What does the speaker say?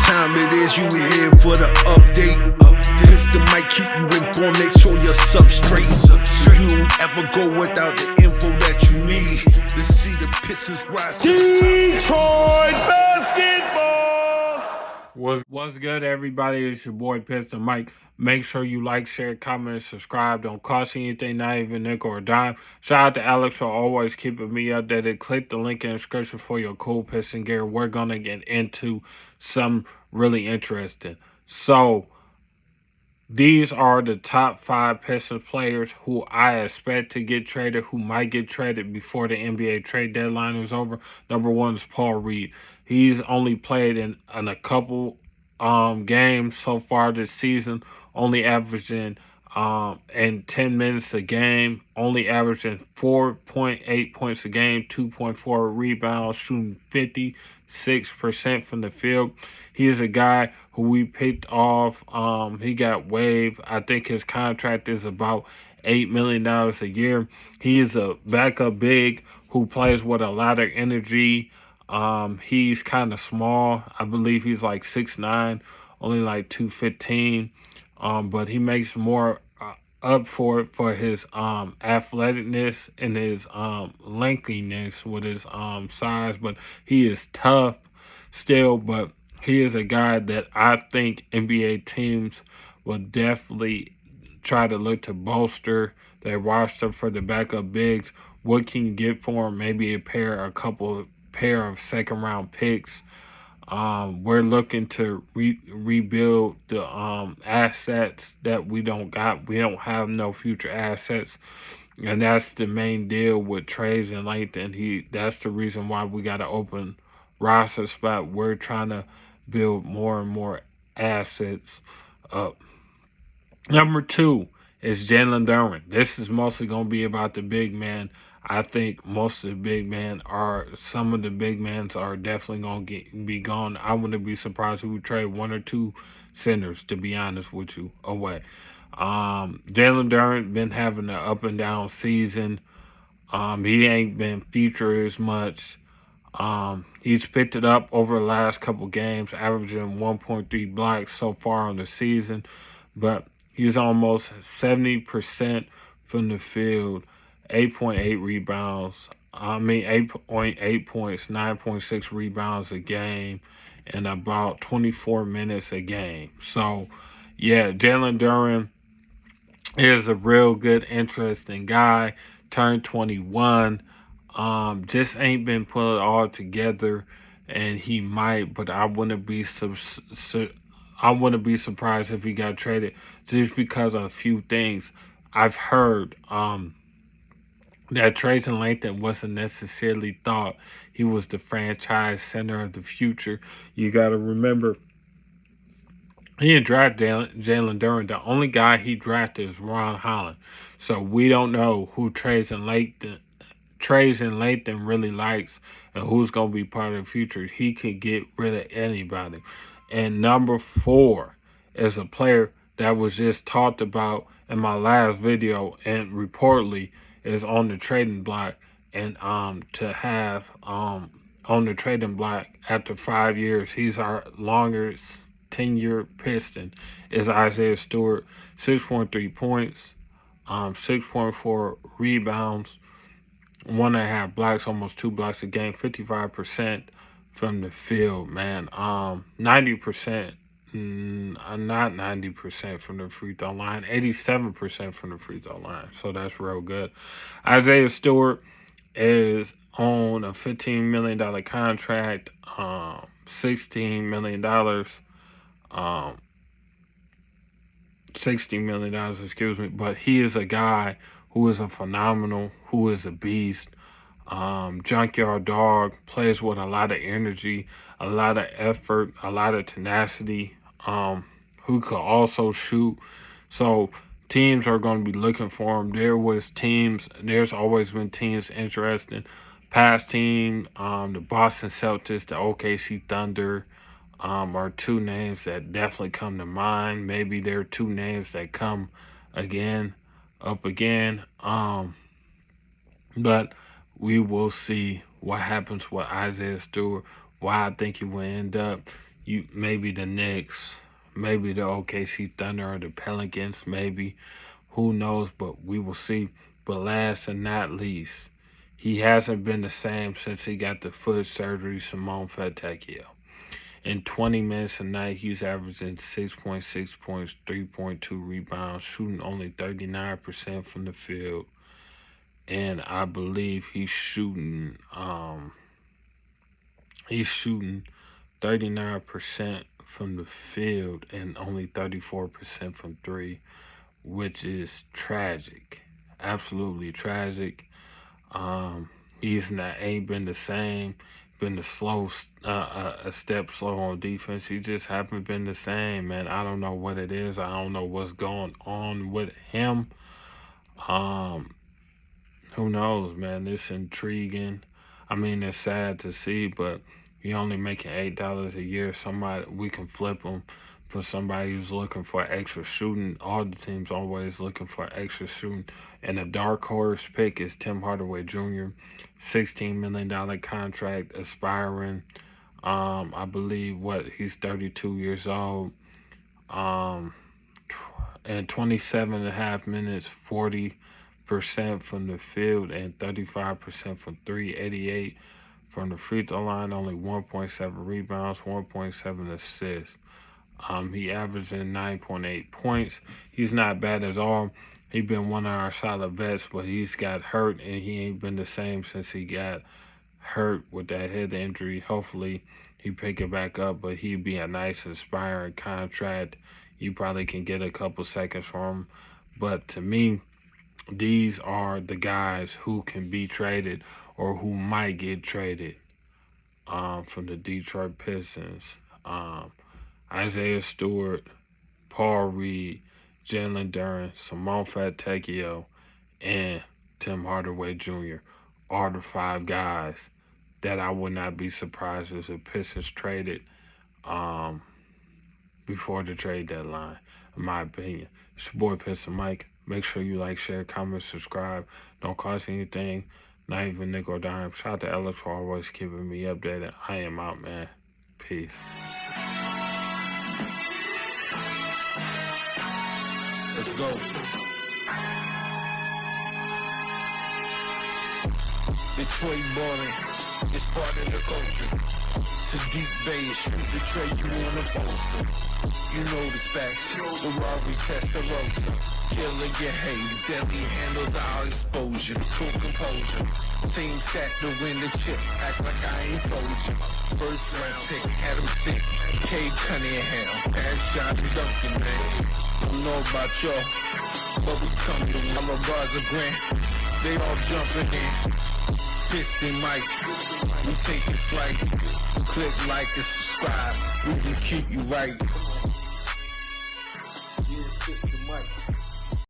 time it is, you here for the update. Pistol might keep you informed, make sure you're substrate. So you don't ever go without the info that you need. Let's see the Pistons rise to the top. Detroit basketball! What's good, everybody? It's your boy Piston Mike. Make sure you like, share, comment, subscribe. Don't cost you anything, not even a nickel or a dime. Shout out to Alex for always keeping me updated. Click the link in the description for your cool Piston gear. We're going to get into some really interesting. So, these are the top 5 Pistons players who I expect to get traded, who might get traded before the NBA trade deadline is over. Number 1 is Paul Reed. He's only played in a couple games so far this season, only averaging 10 minutes a game, only averaging 4.8 points a game, 2.4 rebounds, shooting 56% from the field. He is a guy who we picked off. He got waived. I think his contract is about $8 million a year. He is a backup big who plays with a lot of energy. He's kind of small. I believe he's like 6'9", only like 215. But he makes more up for it for his athleticness and his lengthiness with his size. But he is tough still. But he is a guy that I think NBA teams will definitely try to look to bolster their roster for the backup bigs. What can you get for him? Maybe a pair of second-round picks. We're looking to rebuild the assets that we don't got. We don't have no future assets, and that's the main deal with trades and length. And that's the reason why we got an open roster spot. We're trying to build more and more assets up. Number 2 is Jalen Duren. This is mostly going to be about the big man. I think most of the big men some of the big men are definitely going to be gone. I wouldn't be surprised if we trade 1 or 2 centers, to be honest with you, away. Jalen Duren been having an up and down season. He ain't been featured as much. He's picked it up over the last couple games, averaging 1.3 blocks so far on the season, but he's almost 70% from the field, 8.8 rebounds. 8.8 points, 9.6 rebounds a game, and about 24 minutes a game. So, yeah, Jalen Duren is a real good, interesting guy. Turned 21. Just ain't been put it all together, and he might, but I wouldn't be surprised if he got traded just because of a few things. I've heard that Trajan Langton wasn't necessarily thought he was the franchise center of the future. You got to remember, he didn't draft Jalen Duren. The only guy he drafted is Ron Holland. So we don't know who Trajan Langton really likes and who's going to be part of the future. He could get rid of anybody. And number 4 is a player that was just talked about in my last video and reportedly is on the trading block, and to have on the trading block after 5 years, he's our longest tenure Piston, is Isaiah Stewart. 6.3 points, 6.4 rebounds, 1.5 blocks, almost 2 blocks a game, 55% from the field, man. 90%, not 90% from the free throw line, 87% from the free throw line. So that's real good. Isaiah Stewart is on a $15 million contract, $16 million, $60 million, excuse me. But he is a guy who is a phenomenal, who is a beast. Junkyard dog, plays with a lot of energy, a lot of effort, a lot of tenacity, who could also shoot. So teams are going to be looking for him. There's always been teams interested. Past team, the Boston Celtics, the OKC Thunder, are 2 names that definitely come to mind. Maybe there are 2 names that come up again. But we will see what happens with Isaiah Stewart. Why I think he will end up. maybe the Knicks, maybe the OKC Thunder or the Pelicans, maybe. Who knows, but we will see. But last and not least, he hasn't been the same since he got the foot surgery, Simone Fatekio. In 20 minutes a night, he's averaging 6.6 points, 3.2 rebounds, shooting only 39% from the field. And I believe he's shooting 39% from the field and only 34% from three, which is tragic. Absolutely tragic. Ain't been the same. Been a step slow on defense. He just haven't been the same, man. I don't know what it is. I don't know what's going on with him. Who knows, man? It's intriguing. I mean, it's sad to see, but you're only making $8 a year. We can flip him for somebody who's looking for extra shooting. All the teams always looking for extra shooting. And a dark horse pick is Tim Hardaway Jr., $16 million contract, aspiring. I believe he's 32 years old. And 27.5 minutes, 40% from the field and 35% from three, 88 from the free throw line, only 1.7 rebounds, 1.7 assists. He averaging 9.8 points. He's not bad at all. He's been one of our solid vets, but he's got hurt and he ain't been the same since he got hurt with that head injury. Hopefully he pick it back up, but he'd be a nice inspiring contract. You probably can get a couple seconds from him. But to me, these are the guys who can be traded or who might get traded from the Detroit Pistons. Isaiah Stewart, Paul Reed, Jalen Duren, Simone Fatekio, and Tim Hardaway Jr. are the 5 guys that I would not be surprised if the Pistons traded before the trade deadline, in my opinion. It's your boy Piston Mike. Make sure you like, share, comment, subscribe. Don't cost anything, not even nickel or dime. Shout out to Alex for always keeping me updated. I am out, man. Peace. Let's go. Detroit ballin', it's part of the culture. It's a deep base, Detroit, you on a poster. You know the specs, Ferrari Testarossa. Killer get haze, deadly handles our exposure. Cool composure, team stack to win the chip. Act like I ain't told you. First round pick, had him sick. Cade Cunningham, pass John Duncan, man. I don't know about y'all, but we come to win. I'm a buzzer grant, they all jumping in. Piston Mike, we taking flight. Click like and subscribe, we can keep you right. Yeah, it's Piston Mike.